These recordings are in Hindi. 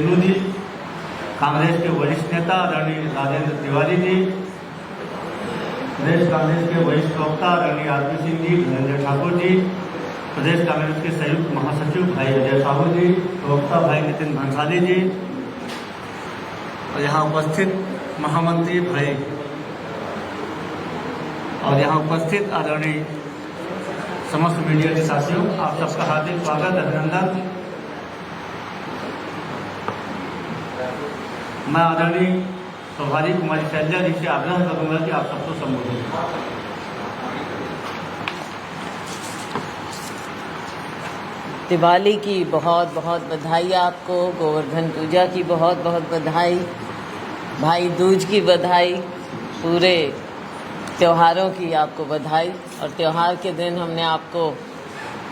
जी, कांग्रेस के वरिष्ठ नेता आदरणीय राजेंद्र तिवारी जी, प्रदेश कांग्रेस के वरिष्ठ प्रवक्ता आदरणीय आरपी सिंह जी, धनंजय ठाकुर जी, प्रदेश कांग्रेस के संयुक्त महासचिव भाई अजय साहू जी, प्रवक्ता भाई नितिन भंसाली जी और यहाँ उपस्थित महामंत्री भाई और यहाँ उपस्थित आदरणीय समस्त मीडिया के साथियों, आप सबका हार्दिक स्वागत, अभिनंदन। मैं आदरणीय प्रभारी कुमारी शैलजा जी से आग्रह करूंगा कि आप सबको संबोधित करें। दिवाली की बहुत बहुत बधाई आपको, गोवर्धन पूजा की बहुत बहुत बधाई, भाई दूज की बधाई, पूरे त्योहारों की आपको बधाई। और त्यौहार के दिन हमने आपको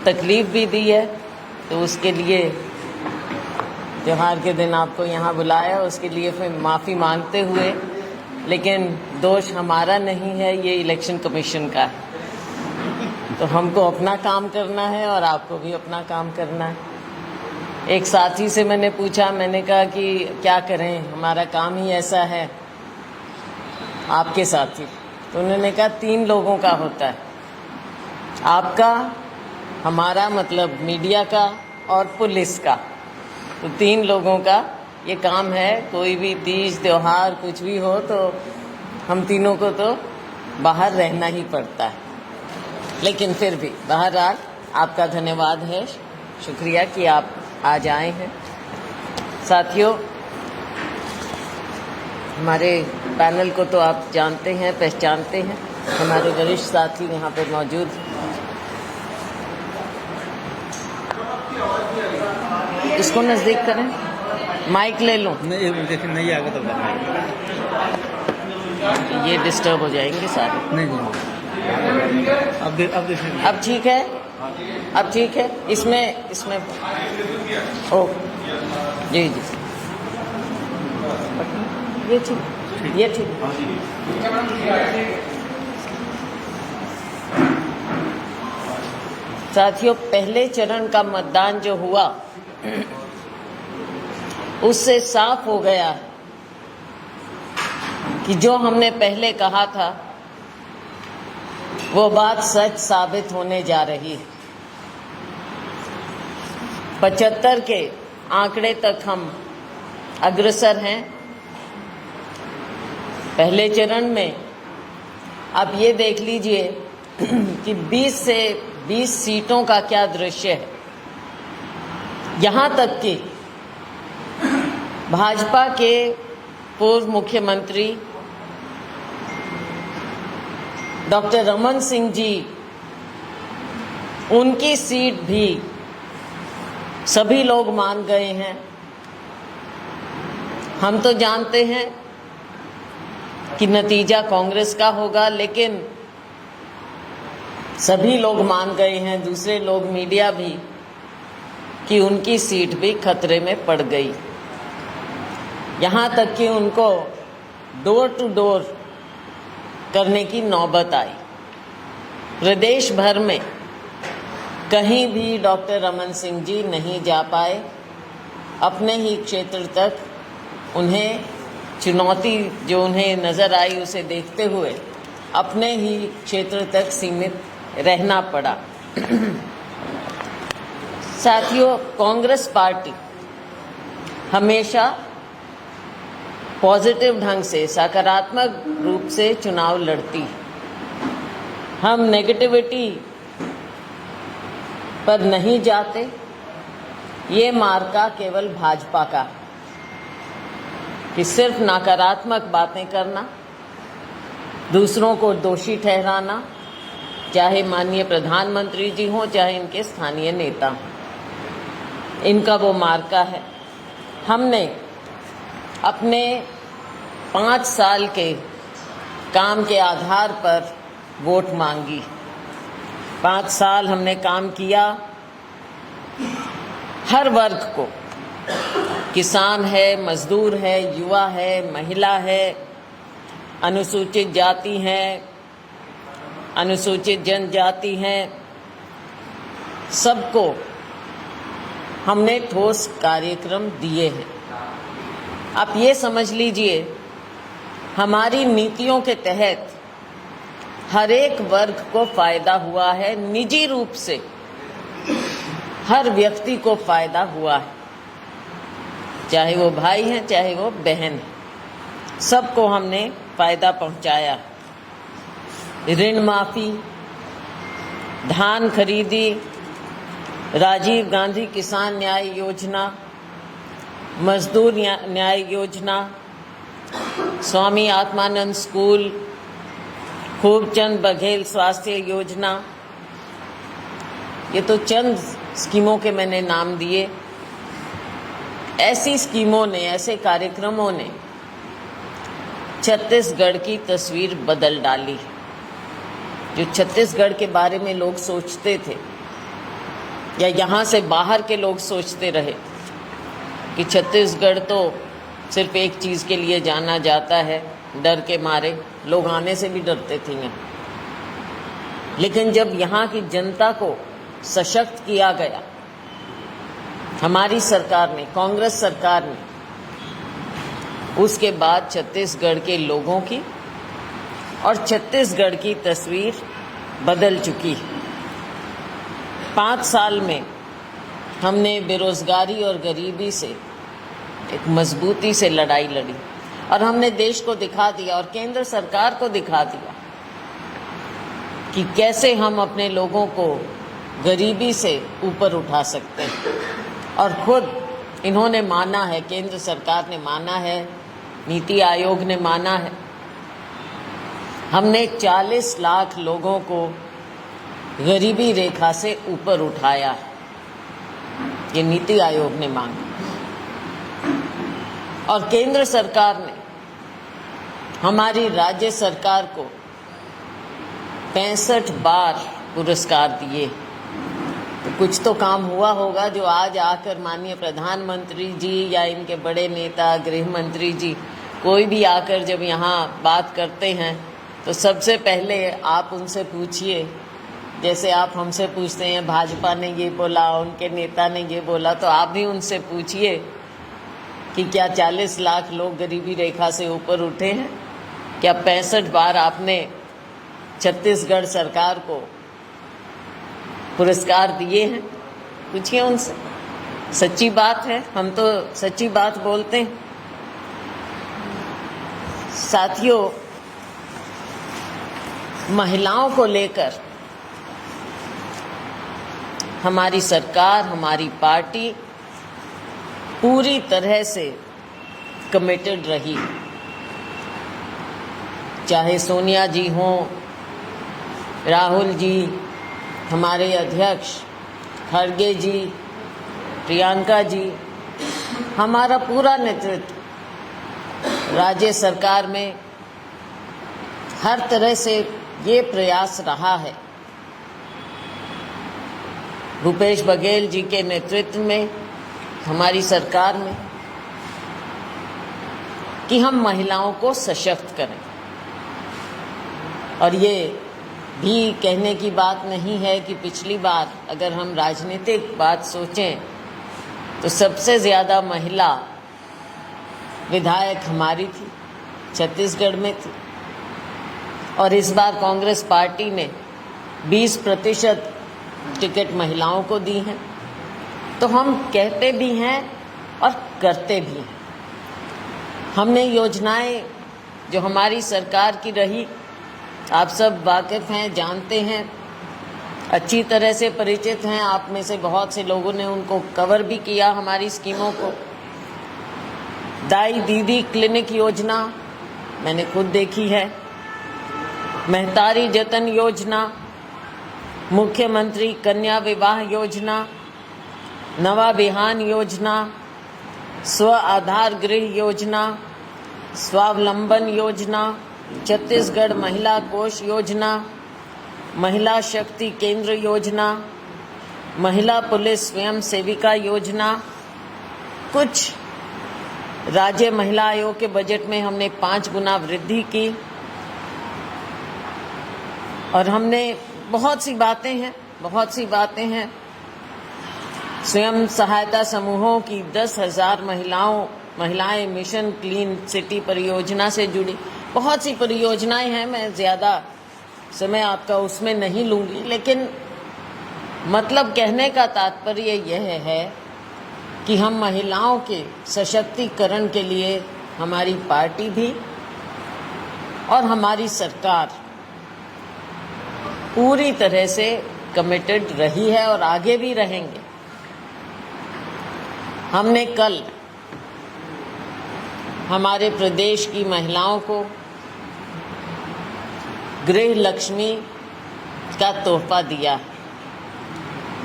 तकलीफ़ भी दी है, तो उसके लिए त्यौहार के दिन आपको यहाँ बुलाया, उसके लिए फिर माफ़ी मांगते हुए, लेकिन दोष हमारा नहीं है, ये इलेक्शन कमीशन का है। तो हमको अपना काम करना है और आपको भी अपना काम करना है। एक साथी से मैंने पूछा, मैंने कहा कि क्या करें, हमारा काम ही ऐसा है, आपके साथी। तो उन्होंने कहा 3 लोगों का होता है, आपका, हमारा मतलब मीडिया का और पुलिस का। तो 3 लोगों का ये काम है। कोई भी तीज त्योहार कुछ भी हो तो हम तीनों को तो बाहर रहना ही पड़ता है, लेकिन फिर भी बहरहाल आपका धन्यवाद है, शुक्रिया कि आप आज आए हैं। साथियों, हमारे पैनल को तो आप जानते हैं, पहचानते हैं। हमारे वरिष्ठ साथी यहाँ पर मौजूद, इसको नज़दीक करें, माइक ले लूं। नहीं, देखिए नहीं आगे तो ये डिस्टर्ब हो जाएंगे सारे। नहीं, अब देखिए, अब ठीक है, अब ठीक है। इसमें ओ जी जी, ये ठीक, ये ठीक। साथियों, पहले चरण का मतदान जो हुआ उससे साफ हो गया कि जो हमने पहले कहा था वो बात सच साबित होने जा रही है। 75 के आंकड़े तक हम अग्रसर हैं पहले चरण में। अब ये देख लीजिए कि 20 से 20 सीटों का क्या दृश्य है। यहाँ तक कि भाजपा के पूर्व मुख्यमंत्री डॉक्टर रमन सिंह जी, उनकी सीट भी सभी लोग मान गए हैं। हम तो जानते हैं कि नतीजा कांग्रेस का होगा, लेकिन सभी लोग मान गए हैं, दूसरे लोग, मीडिया भी, कि उनकी सीट भी खतरे में पड़ गई। यहाँ तक कि उनको डोर टू डोर करने की नौबत आई। प्रदेश भर में कहीं भी डॉक्टर रमन सिंह जी नहीं जा पाए। अपने ही क्षेत्र तक उन्हें चुनौती जो उन्हें नज़र आई, उसे देखते हुए अपने ही क्षेत्र तक सीमित रहना पड़ा। साथियों, कांग्रेस पार्टी हमेशा पॉजिटिव ढंग से, सकारात्मक रूप से चुनाव लड़ती है। हम नेगेटिविटी पर नहीं जाते। ये मार्का केवल भाजपा का कि सिर्फ नकारात्मक बातें करना, दूसरों को दोषी ठहराना, चाहे माननीय प्रधानमंत्री जी हों, चाहे इनके स्थानीय नेता, इनका वो मार्का है। हमने अपने 5 साल के काम के आधार पर वोट मांगी। 5 साल हमने काम किया, हर वर्ग को, किसान है, मजदूर है, युवा है, महिला है, अनुसूचित जाति हैं, अनुसूचित जनजाति हैं, सबको हमने ठोस कार्यक्रम दिए हैं। आप ये समझ लीजिए, हमारी नीतियों के तहत हर एक वर्ग को फायदा हुआ है, निजी रूप से हर व्यक्ति को फायदा हुआ है, चाहे वो भाई हैं चाहे वो बहन है, सबको हमने फायदा पहुंचाया। ऋण माफी, धान खरीदी, राजीव गांधी किसान न्याय योजना, मजदूर न्याय योजना, स्वामी आत्मानंद स्कूल, खूबचंद बघेल स्वास्थ्य योजना, ये तो चंद स्कीमों के मैंने नाम दिए। ऐसी स्कीमों ने, ऐसे कार्यक्रमों ने छत्तीसगढ़ की तस्वीर बदल डाली। जो छत्तीसगढ़ के बारे में लोग सोचते थे या यहाँ से बाहर के लोग सोचते रहे कि छत्तीसगढ़ तो सिर्फ एक चीज़ के लिए जाना जाता है, डर के मारे लोग आने से भी डरते थे यहाँ। लेकिन जब यहाँ की जनता को सशक्त किया गया हमारी सरकार ने, कांग्रेस सरकार ने, उसके बाद छत्तीसगढ़ के लोगों की और छत्तीसगढ़ की तस्वीर बदल चुकी है। 5 साल में हमने बेरोजगारी और गरीबी से एक मजबूती से लड़ाई लड़ी और हमने देश को दिखा दिया और केंद्र सरकार को दिखा दिया कि कैसे हम अपने लोगों को गरीबी से ऊपर उठा सकते हैं। और खुद इन्होंने माना है, केंद्र सरकार ने माना है, नीति आयोग ने माना है, हमने 40 लाख लोगों को गरीबी रेखा से ऊपर उठाया है, ये नीति आयोग ने माना। और केंद्र सरकार ने हमारी राज्य सरकार को 65 बार पुरस्कार दिए। तो कुछ तो काम हुआ होगा जो आज आकर माननीय प्रधानमंत्री जी या इनके बड़े नेता गृह मंत्री जी कोई भी आकर जब यहाँ बात करते हैं तो सबसे पहले आप उनसे पूछिए, जैसे आप हमसे पूछते हैं भाजपा ने ये बोला, उनके नेता ने ये बोला, तो आप भी उनसे पूछिए कि क्या 40 लाख लोग गरीबी रेखा से ऊपर उठे हैं? क्या 65 बार आपने छत्तीसगढ़ सरकार को पुरस्कार दिए हैं? पूछिए उनसे। सच्ची बात है, हम तो सच्ची बात बोलते हैं। साथियों, महिलाओं को लेकर हमारी सरकार, हमारी पार्टी पूरी तरह से कमिटेड रही। चाहे सोनिया जी हों, राहुल जी, हमारे अध्यक्ष खड़गे जी, प्रियंका जी, हमारा पूरा नेतृत्व राज्य सरकार में हर तरह से ये प्रयास रहा है, भूपेश बघेल जी के नेतृत्व में, हमारी सरकार में, कि हम महिलाओं को सशक्त करें। और ये भी कहने की बात नहीं है कि पिछली बार अगर हम राजनीतिक बात सोचें तो सबसे ज़्यादा महिला विधायक हमारी थी, छत्तीसगढ़ में थी। और इस बार कांग्रेस पार्टी ने 20% टिकट महिलाओं को दी हैं। तो हम कहते भी हैं और करते भी हैं। हमने योजनाएं जो हमारी सरकार की रही, आप सब वाकिफ़ हैं, जानते हैं, अच्छी तरह से परिचित हैं। आप में से बहुत से लोगों ने उनको कवर भी किया, हमारी स्कीमों को। दाई दीदी क्लिनिक योजना मैंने खुद देखी है, महतारी जतन योजना, मुख्यमंत्री कन्या विवाह योजना, नवा बिहान योजना, स्व आधार गृह योजना, स्वावलंबन योजना, छत्तीसगढ़ महिला कोष योजना, महिला शक्ति केंद्र योजना, महिला पुलिस स्वयं सेविका योजना। कुछ राज्य महिला आयोग के बजट में हमने 5 गुना वृद्धि की। और हमने बहुत सी बातें हैं। स्वयं सहायता समूहों की 10,000 महिलाओं महिलाएं मिशन क्लीन सिटी परियोजना से जुड़ी बहुत सी परियोजनाएं हैं। मैं ज़्यादा समय आपका उसमें नहीं लूँगी, लेकिन मतलब कहने का तात्पर्य यह है कि हम महिलाओं के सशक्तिकरण के लिए हमारी पार्टी भी और हमारी सरकार पूरी तरह से कमिटेड रही है और आगे भी रहेंगे। हमने कल हमारे प्रदेश की महिलाओं को गृह लक्ष्मी का तोहफा दिया है,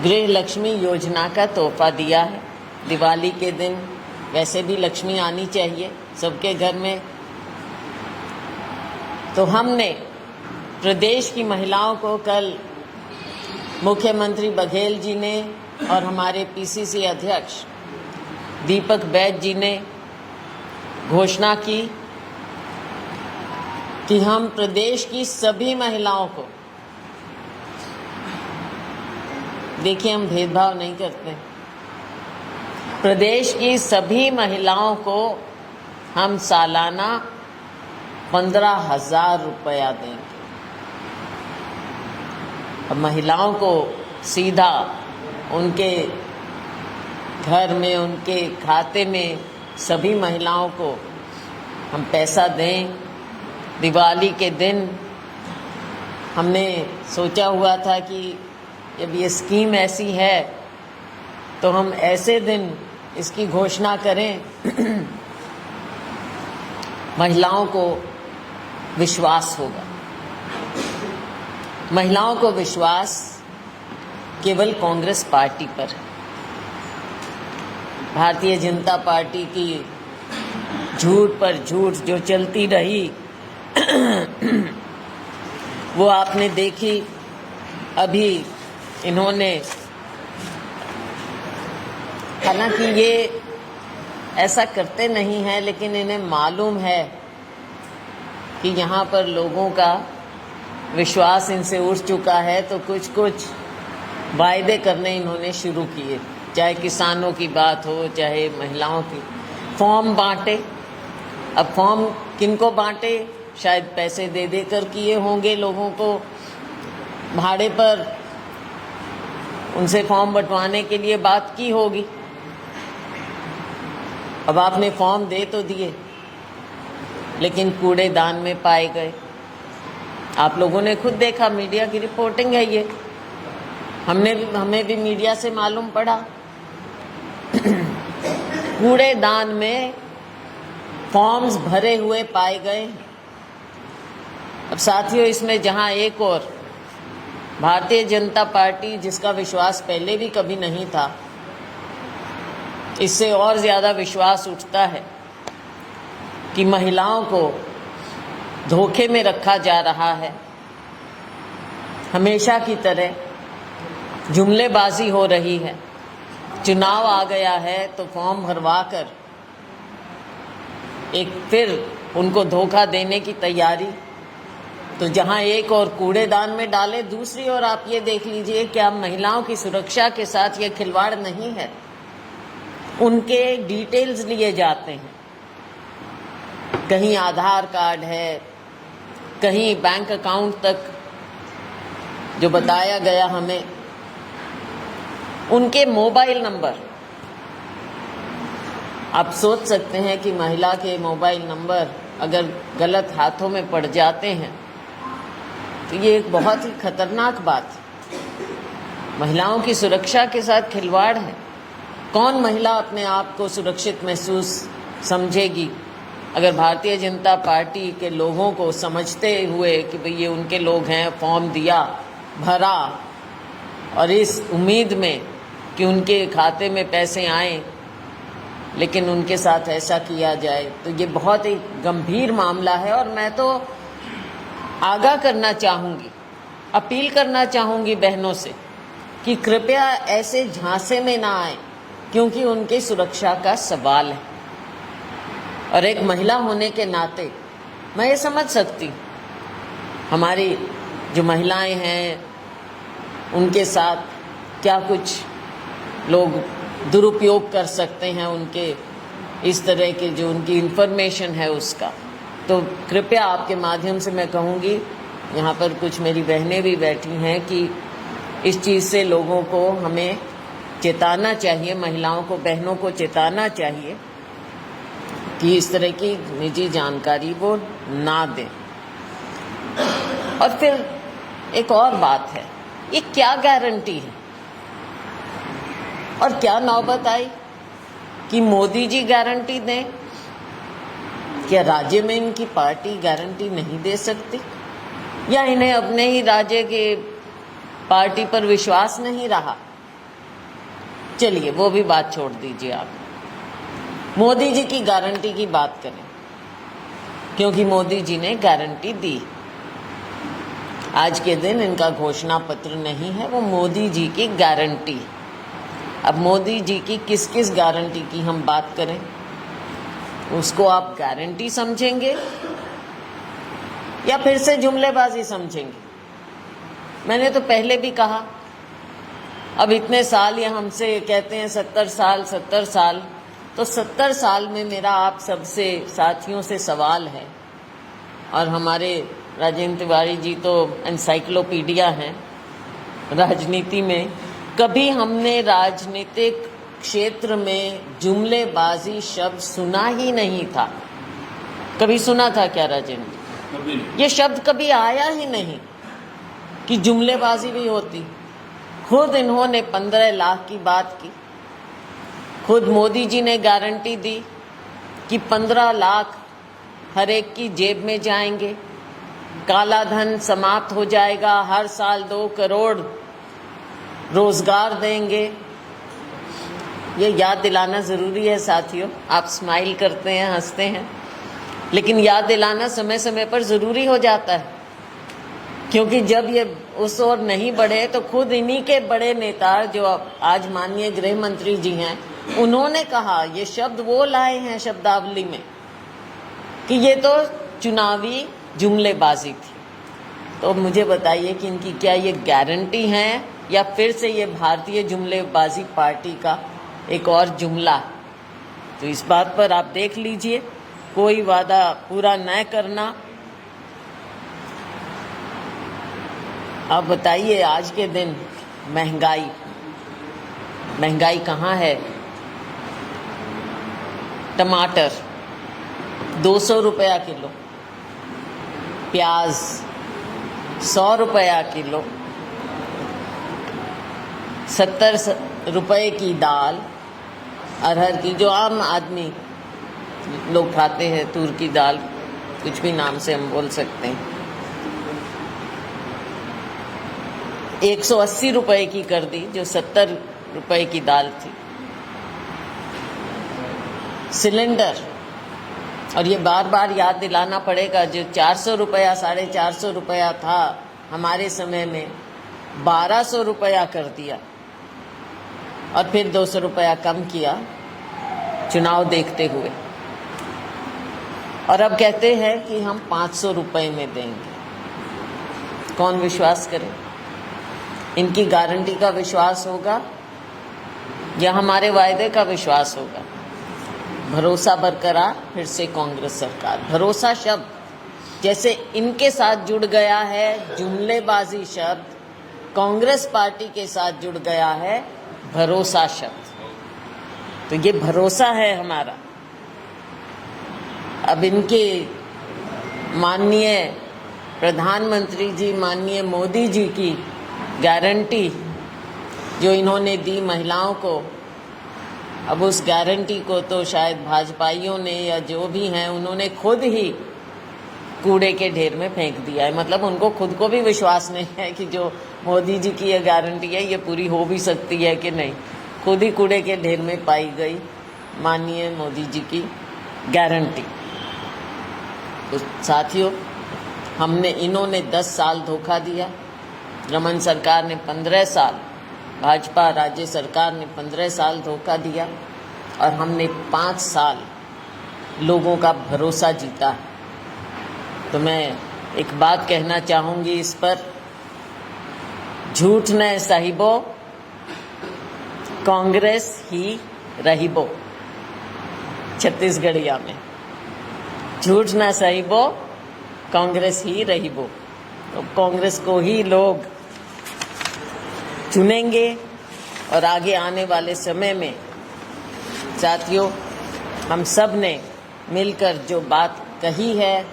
गृह लक्ष्मी योजना का तोहफा दिया है। दिवाली के दिन वैसे भी लक्ष्मी आनी चाहिए सबके घर में, तो हमने प्रदेश की महिलाओं को कल मुख्यमंत्री बघेल जी ने और हमारे पीसीसी अध्यक्ष दीपक बैज जी ने घोषणा की कि हम प्रदेश की सभी महिलाओं को, देखिए हम भेदभाव नहीं करते, प्रदेश की सभी महिलाओं को हम सालाना 15,000 रुपया देंगे। अब महिलाओं को सीधा उनके घर में, उनके खाते में सभी महिलाओं को हम पैसा दें। दिवाली के दिन हमने सोचा हुआ था कि जब ये स्कीम ऐसी है तो हम ऐसे दिन इसकी घोषणा करें महिलाओं को विश्वास होगा। महिलाओं को विश्वास केवल कांग्रेस पार्टी पर है। भारतीय जनता पार्टी की झूठ पर झूठ जो चलती रही वो आपने देखी। अभी इन्होंने, हालांकि ये ऐसा करते नहीं हैं, लेकिन इन्हें मालूम है कि यहाँ पर लोगों का विश्वास इनसे उठ चुका है, तो कुछ कुछ वायदे करने इन्होंने शुरू किए, चाहे किसानों की बात हो चाहे महिलाओं की। फॉर्म बांटे, अब फॉर्म किनको बांटे, शायद पैसे दे दे कर किए होंगे, लोगों को भाड़े पर उनसे फॉर्म बंटवाने के लिए बात की होगी। अब आपने फॉर्म दे तो दिए, लेकिन कूड़ेदान में पाए गए। आप लोगों ने खुद देखा, मीडिया की रिपोर्टिंग है ये, हमें भी मीडिया से मालूम पड़ा। कूड़ेदान में फॉर्म्स भरे हुए पाए गए। अब साथियों, इसमें जहां एक और भारतीय जनता पार्टी, जिसका विश्वास पहले भी कभी नहीं था, इससे और ज़्यादा विश्वास उठता है कि महिलाओं को धोखे में रखा जा रहा है। हमेशा की तरह जुमलेबाजी हो रही है। चुनाव आ गया है तो फॉर्म भरवा कर एक फिर उनको धोखा देने की तैयारी। तो जहां एक और कूड़ेदान में डाले, दूसरी ओर आप ये देख लीजिए कि अब महिलाओं की सुरक्षा के साथ ये खिलवाड़ नहीं है, उनके डिटेल्स लिए जाते हैं। कहीं आधार कार्ड है, कहीं बैंक अकाउंट तक जो बताया गया हमें, उनके मोबाइल नंबर। आप सोच सकते हैं कि महिला के मोबाइल नंबर अगर गलत हाथों में पड़ जाते हैं तो ये एक बहुत ही खतरनाक बात है। महिलाओं की सुरक्षा के साथ खिलवाड़ है। कौन महिला अपने आप को सुरक्षित महसूस समझेगी अगर भारतीय जनता पार्टी के लोगों को समझते हुए कि भाई ये उनके लोग हैं, फॉर्म दिया, भरा, और इस उम्मीद में कि उनके खाते में पैसे आए, लेकिन उनके साथ ऐसा किया जाए, तो ये बहुत ही गंभीर मामला है। और मैं तो आगाह करना चाहूँगी, अपील करना चाहूँगी बहनों से कि कृपया ऐसे झांसे में ना आए, क्योंकि उनकी सुरक्षा का सवाल है। और एक महिला होने के नाते मैं ये समझ सकती हूँ हमारी जो महिलाएं हैं उनके साथ क्या कुछ लोग दुरुपयोग कर सकते हैं उनके इस तरह के जो उनकी इन्फॉर्मेशन है उसका। तो कृपया आपके माध्यम से मैं कहूँगी, यहाँ पर कुछ मेरी बहनें भी बैठी हैं, कि इस चीज़ से लोगों को हमें चेताना चाहिए, महिलाओं को, बहनों को चेताना चाहिए कि इस तरह की निजी जानकारी वो ना दें। और फिर एक और बात है, ये क्या गारंटी है और क्या नौबत आई कि मोदी जी गारंटी दें? क्या राज्य में इनकी पार्टी गारंटी नहीं दे सकती, या इन्हें अपने ही राज्य के पार्टी पर विश्वास नहीं रहा? चलिए वो भी बात छोड़ दीजिए, आप मोदी जी की गारंटी की बात करें, क्योंकि मोदी जी ने गारंटी दी। आज के दिन इनका घोषणा पत्र नहीं है, वो मोदी जी की गारंटी। अब मोदी जी की किस किस गारंटी की हम बात करें, उसको आप गारंटी समझेंगे या फिर से जुमलेबाजी समझेंगे? मैंने तो पहले भी कहा, अब इतने साल ये हमसे कहते हैं 70 साल 70 साल, तो 70 साल में मेरा आप सबसे साथियों से सवाल है, और हमारे राजेंद्र तिवारी जी तो एनसाइक्लोपीडिया हैं राजनीति में, कभी हमने राजनीतिक क्षेत्र में जुमलेबाजी शब्द सुना ही नहीं था। कभी सुना था क्या राजेंद्र? कभी नहीं। ये शब्द कभी आया ही नहीं कि जुमलेबाजी भी होती। खुद इन्होंने 15 लाख की बात की, खुद मोदी जी ने गारंटी दी कि 15 लाख हर एक की जेब में जाएंगे, काला धन समाप्त हो जाएगा, हर साल 2 करोड़ रोजगार देंगे। ये याद दिलाना ज़रूरी है साथियों। आप स्माइल करते हैं, हंसते हैं, लेकिन याद दिलाना समय समय पर ज़रूरी हो जाता है, क्योंकि जब ये उस ओर नहीं बढ़े तो खुद इन्हीं के बड़े नेता जो आज माननीय गृह मंत्री जी हैं, उन्होंने कहा, ये शब्द वो लाए हैं शब्दावली में, कि ये तो चुनावी जुमलेबाजी थी। तो मुझे बताइए कि इनकी क्या ये गारंटी है, या फिर से ये भारतीय जुमलेबाजी पार्टी का एक और जुमला? तो इस बात पर आप देख लीजिए, कोई वादा पूरा न करना। आप बताइए, आज के दिन महंगाई कहाँ है? टमाटर 200 रुपया किलो, प्याज 100 रुपया किलो, 70 रुपए की दाल अरहर की, जो आम आदमी लोग खाते हैं, तूर की दाल, कुछ भी नाम से हम बोल सकते हैं, 180 रुपए की कर दी, जो 70 रुपए की दाल थी। सिलेंडर, और ये बार बार याद दिलाना पड़ेगा, जो 400 रुपया 450 रुपया था हमारे समय में, 1200 रुपया कर दिया, और फिर 200 रुपया कम किया चुनाव देखते हुए, और अब कहते हैं कि हम 500 रुपए में देंगे। कौन विश्वास करे? इनकी गारंटी का विश्वास होगा या हमारे वायदे का विश्वास होगा? भरोसा बरकरार, फिर से कांग्रेस सरकार। भरोसा शब्द जैसे इनके साथ जुड़ गया है, जुमलेबाजी शब्द कांग्रेस पार्टी के साथ जुड़ गया है, भरोसा शब्द। तो ये भरोसा है हमारा। अब इनके माननीय प्रधानमंत्री जी, माननीय मोदी जी की गारंटी जो इन्होंने दी महिलाओं को, अब उस गारंटी को तो शायद भाजपाइयों ने या जो भी हैं उन्होंने खुद ही कूड़े के ढेर में फेंक दिया है। मतलब उनको खुद को भी विश्वास नहीं है कि जो मोदी जी की ये गारंटी है ये पूरी हो भी सकती है कि नहीं। खुद ही कूड़े के ढेर में पाई गई माननीय मोदी जी की गारंटी। तो साथियों, इन्होंने 10 साल धोखा दिया, रमन सरकार ने 15 साल, भाजपा राज्य सरकार ने 15 साल धोखा दिया, और हमने 5 साल लोगों का भरोसा जीता है। तो मैं एक बात कहना चाहूँगी इस पर, झूठ न सहिबो, कांग्रेस ही रहिबो। छत्तीसगढ़िया में, झूठ ना सही बो, कांग्रेस ही रही बो। तो कांग्रेस को ही लोग चुनेंगे और आगे आने वाले समय में साथियों हम सब ने मिलकर जो बात कही है,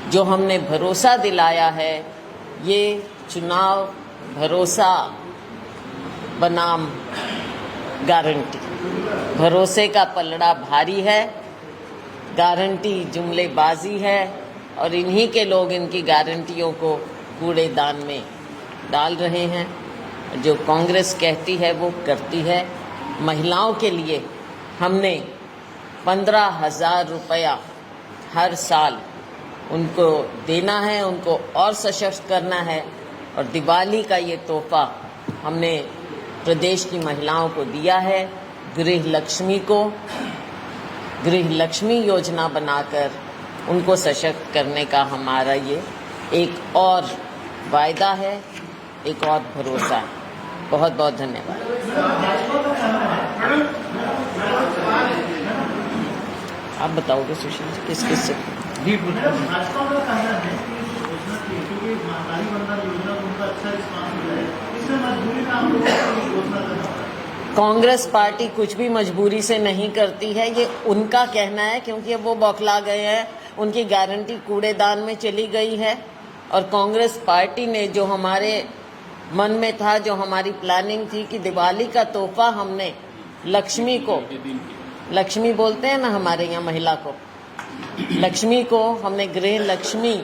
जो हमने भरोसा दिलाया है, ये चुनाव भरोसा बनाम गारंटी। भरोसे का पलड़ा भारी है, गारंटी जुमलेबाजी है और इन्हीं के लोग इनकी गारंटियों को कूड़ेदान में डाल रहे हैं। जो कांग्रेस कहती है वो करती है। महिलाओं के लिए हमने 15,000 रुपया हर साल उनको देना है, उनको और सशक्त करना है। और दिवाली का ये तोहफा हमने प्रदेश की महिलाओं को दिया है। गृह लक्ष्मी को गृह लक्ष्मी योजना बनाकर उनको सशक्त करने का हमारा ये एक और वायदा है, एक और भरोसा है। बहुत बहुत धन्यवाद। आप बताओगे सुशील जी किस किस से? जी भाजपा का कहना है कि इस योजना की, क्योंकि महंगाई भंडार योजना को उनका अच्छा रिस्पॉन्स मिला है, इसमें मजबूरी में हम लोगों को योजना करना पड़ा है। कांग्रेस पार्टी कुछ भी मजबूरी से नहीं करती है, ये उनका कहना है, क्योंकि अब वो बौखला गए हैं। उनकी गारंटी कूड़ेदान में चली गई है और कांग्रेस पार्टी ने जो हमारे मन में था, जो हमारी प्लानिंग थी कि दिवाली का तोहफा हमने लक्ष्मी को, लक्ष्मी बोलते हैं ना हमारे यहाँ महिला को, लक्ष्मी को हमने गृह लक्ष्मी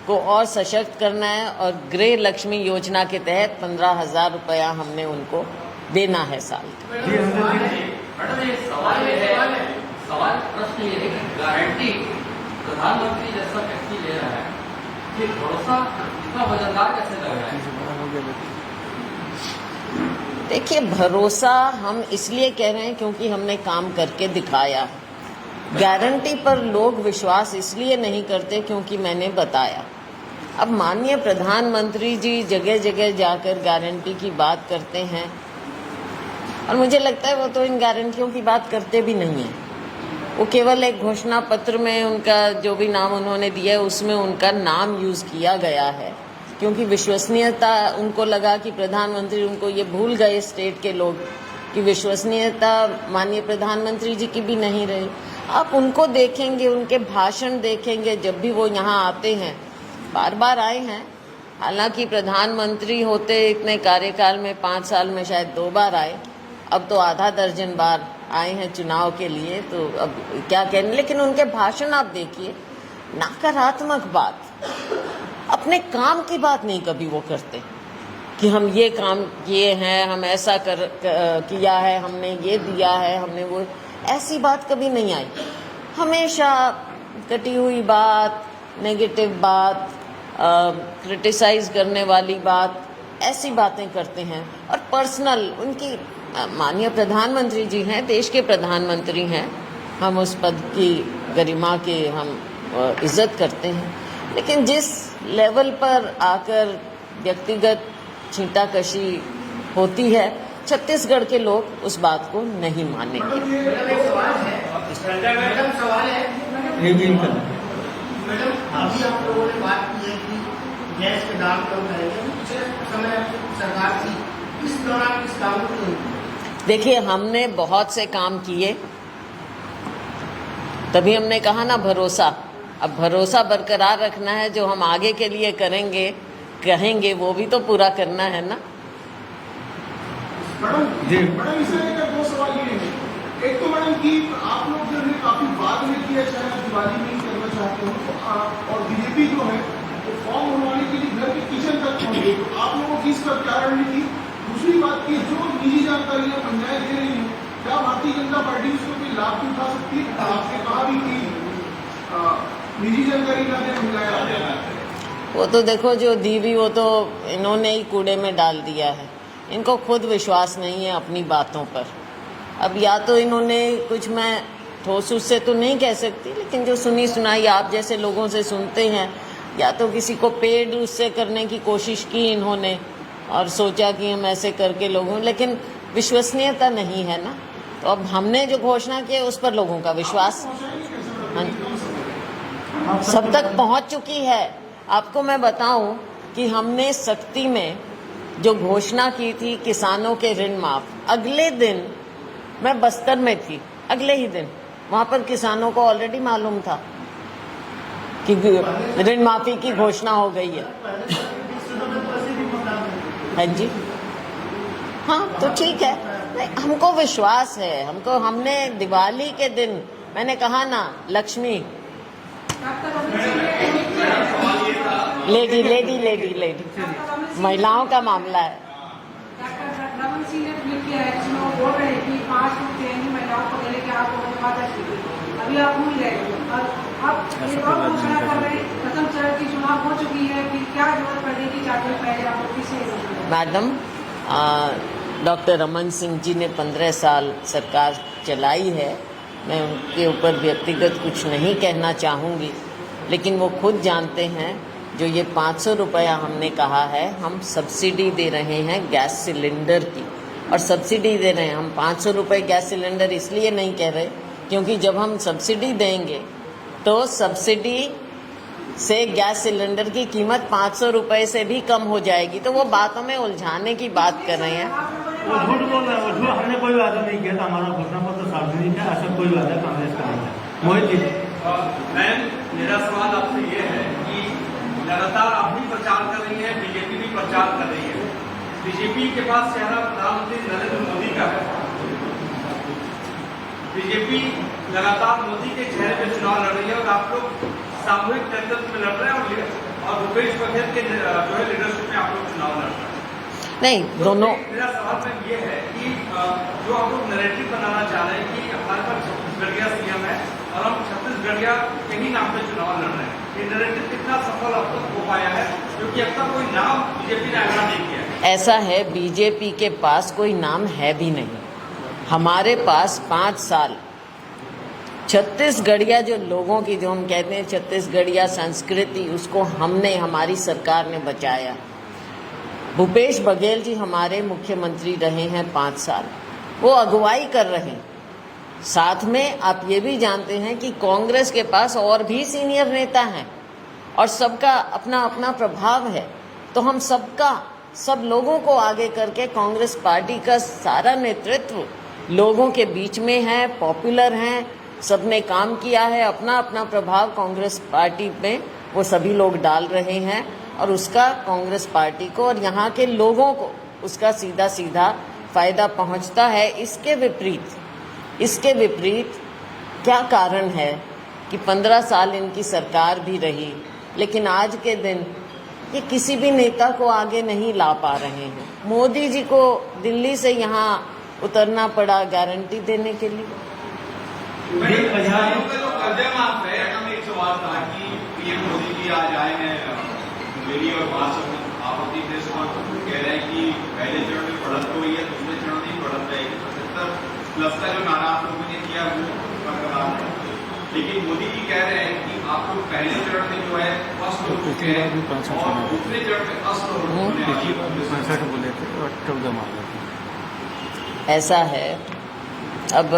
को और सशक्त करना है और गृह लक्ष्मी योजना के तहत 15,000 रुपया हमने उनको देना है साल का। मैडम ये सवाल प्रश्न ये है कि गारंटी प्रधानमंत्री जैसा व्यक्ति ले रहा है, ये भरोसा इतना वजनदार कैसे लग रहा है? देखिए, भरोसा हम इसलिए कह रहे हैं क्योंकि हमने काम करके दिखाया। गारंटी पर लोग विश्वास इसलिए नहीं करते क्योंकि मैंने बताया। अब माननीय प्रधानमंत्री जी जगह जगह जाकर गारंटी की बात करते हैं और मुझे लगता है वो तो इन गारंटियों की बात करते भी नहीं है। वो केवल एक घोषणा पत्र में उनका जो भी नाम उन्होंने दिया है उसमें उनका नाम यूज़ किया गया है, क्योंकि विश्वसनीयता, उनको लगा कि प्रधानमंत्री, उनको ये भूल गए स्टेट के लोग कि विश्वसनीयता माननीय प्रधानमंत्री जी की भी नहीं रही। आप उनको देखेंगे, उनके भाषण देखेंगे, जब भी वो यहाँ आते हैं, बार बार आए हैं, हालांकि प्रधानमंत्री होते इतने कार्यकाल में 5 साल में शायद 2 बार आए, अब तो आधा दर्जन बार आए हैं चुनाव के लिए, तो अब क्या कहने। लेकिन उनके भाषण आप देखिए, नकारात्मक बात, अपने काम की बात नहीं कभी वो करते कि हम ये काम किए हैं, हम ऐसा किया है, हमने ये दिया है, हमने वो, ऐसी बात कभी नहीं आई। हमेशा कटी हुई बात, नेगेटिव बात, क्रिटिसाइज करने वाली बात, ऐसी बातें करते हैं। और पर्सनल उनकी, माननीय प्रधानमंत्री जी हैं, देश के प्रधानमंत्री हैं, हम उस पद की गरिमा के हम इज्जत करते हैं, लेकिन जिस लेवल पर आकर व्यक्तिगत छींटाकशी होती है, छत्तीसगढ़ के लोग उस बात को नहीं मानेंगे। मैडम सवाल है, मैडम अभी आप लोगों ने बात की है कि गैस के दाम कम करेंगे, पिछले समय सरकार थी, इस दौरान किस काम को? देखिए, हमने बहुत से काम किए, तभी हमने कहा ना भरोसा। अब भरोसा बरकरार रखना है, जो हम आगे के लिए करेंगे, कहेंगे, वो भी तो पूरा करना है ना। मैडम इसे लेकर 2 सवाल ये हैं। एक तो मैडम कि आप लोग जो है काफी बाद में किया, शायद दिवाली में ही करना चाहते हो, तो और बीजेपी जो है वो फॉर्म बनवाने के लिए घर के किचन तक पहुंच गई, तो आप लोगों की इसका क्या रणनीति? दूसरी बात की, जो निजी जानकारियां पंचायत दे रही है, क्या भारतीय जनता पार्टी उसको कोई लाभ भी उठा सकती है? आपने कहा भी कि निजी जानकारी ना दें महिलाएं। वो तो देखो, जो दी हुई वो तो इन्होंने ही कूड़े में डाल दिया है। इनको खुद विश्वास नहीं है अपनी बातों पर। अब या तो इन्होंने कुछ, मैं ठोस उससे तो नहीं कह सकती, लेकिन जो सुनी सुनाई आप जैसे लोगों से सुनते हैं, या तो किसी को पेड उससे करने की कोशिश की इन्होंने और सोचा कि हम ऐसे करके लोगों, लेकिन विश्वसनीयता नहीं है ना। तो अब हमने जो घोषणा की है उस पर लोगों का विश्वास हाँ, सब तक पहुंच चुकी है। आपको मैं बताऊं कि हमने सख्ती में जो घोषणा की थी किसानों के ऋण माफ, अगले दिन मैं बस्तर में थी, अगले ही दिन वहां पर किसानों को ऑलरेडी मालूम था कि ऋण माफी की घोषणा हो गई है। हाँ जी, हाँ तो ठीक है, नहीं हमको विश्वास है, हमने दिवाली के दिन मैंने कहा ना, लक्ष्मी लेडी महिलाओं का मामला है। डॉक्टर रमन सिंह ने ट्वीट किया है जिसमें वो बोल रहे हैं कि 5 फुट देंगे महिलाओं को देने के आप वादा कीजिए, अभी आप भूल गए और अब ये और घोषणा कर रहे हैं प्रथम चरण की चुनाव हो चुकी है, फिर क्या जरूरत पड़ेगी 4 दिन पहले आप किसे। मैडम, डॉक्टर रमन सिंह जी ने 15 साल सरकार चलाई है, मैं उनके ऊपर व्यक्तिगत कुछ नहीं कहना चाहूँगी, लेकिन वो खुद जानते हैं जो ये 500 रुपया हमने कहा है, हम सब्सिडी दे रहे हैं गैस सिलेंडर की, और सब्सिडी दे रहे हैं हम 500 रुपये गैस सिलेंडर इसलिए नहीं कह रहे क्योंकि जब हम सब्सिडी देंगे तो सब्सिडी से गैस सिलेंडर की कीमत 500 रुपये से भी कम हो जाएगी, तो वो बातों में उलझाने की बात कर रहे हैं। वो झूठ बोल रहे हैं, वो झूठ, हमने कोई वादा नहीं किया था, हमारा घोषणा पत्र सार्वजनिक है, ऐसा कोई वादा कांग्रेस का नहीं है। मोहित जी, मैम मेरा सवाल आपसे ये है कि लगातार आप भी प्रचार कर रही है, बीजेपी भी प्रचार कर रही है, बीजेपी के पास चेहरा प्रधानमंत्री नरेंद्र मोदी का है, बीजेपी लगातार मोदी के चेहरे पे चुनाव लड़ रही है और आप लोग सामूहिक नेतृत्व में लड़ रहे हैं और भूपेश बघेल के जो है लीडरशिप में आप लोग चुनाव लड़ रहे हैं। नहीं, दोनों मेरा सवाल मैम ये है कि जो हम लोग नैरेटिव बनाना चाह रहे हैं कि हमारे पास छत्तीसगढ़िया सीएम है और हम छत्तीसगढ़िया के ही नाम पे चुनाव लड़ रहे हैं, ये नैरेटिव कितना सफल अब तक हो पाया है, क्योंकि अब तक कोई नाम बीजेपी ने आगाह नहीं किया है। ऐसा है, बीजेपी के पास कोई नाम है भी नहीं। हमारे पास 5 साल छत्तीसगढ़िया जो लोगों की, जो हम कहते हैं छत्तीसगढ़िया संस्कृति, उसको हमने, हमारी सरकार ने बचाया। भूपेश बघेल जी हमारे मुख्यमंत्री रहे हैं 5 साल, वो अगुवाई कर रहे हैं। साथ में आप ये भी जानते हैं कि कांग्रेस के पास और भी सीनियर नेता हैं और सबका अपना अपना प्रभाव है, तो हम सब लोगों को आगे करके कांग्रेस पार्टी का सारा नेतृत्व लोगों के बीच में है, पॉपुलर हैं, सबने काम किया है, अपना अपना प्रभाव कांग्रेस पार्टी में वो सभी लोग डाल रहे हैं और उसका कांग्रेस पार्टी को और यहाँ के लोगों को उसका सीधा सीधा फायदा पहुँचता है। इसके विपरीत क्या कारण है कि 15 साल इनकी सरकार भी रही, लेकिन आज के दिन ये किसी भी नेता को आगे नहीं ला पा रहे हैं। मोदी जी को दिल्ली से यहाँ उतरना पड़ा गारंटी देने के लिए। कर्जे माफ है, हम एक सवाल था कि पीएम मोदी जी आज आए हैं मेरी और आपत्ति प्रेस कह रहे हैं कि पहले चरण में बढ़त हुई है, दूसरे चरण में बढ़त रहेगी, 75+ का जो नारा आप लोगों ने किया वो बरकरार है, लेकिन मोदी जी कह रहे हैं कि आप लोग पहले चरण में जो है फर्स्ट हो चुके हैं और दूसरे चरण में फर्स्ट होने वाली है। ऐसा है, अब